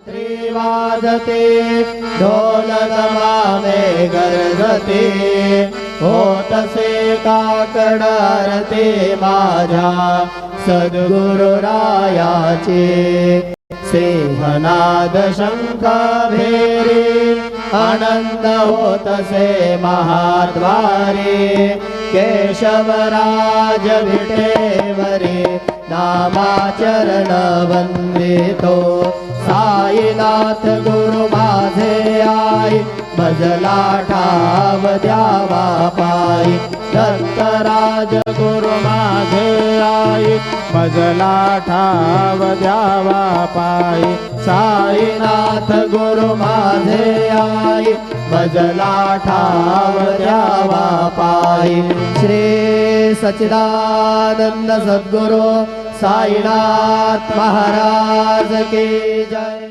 वाजते ढोल दमामे गरजते होतसे काकड आरती माझ्या सद्गुरुरायाचे सिंहनाद शंख भेरी आनंद होतसे महाद्वारे केशवराज विटेवरी नामाचरण वंदितो साईनाथ गुरु माझे आई भजला ठाव द्यावा पायी दत्तराज गुरु माझे आई भजला ठाव द्यावा पायी साईनाथ गुरु माझे आई भजला ठाव द्यावा पायी श्री सच्चिदानंद सद्गुरु साईनाथ महाराज की जय।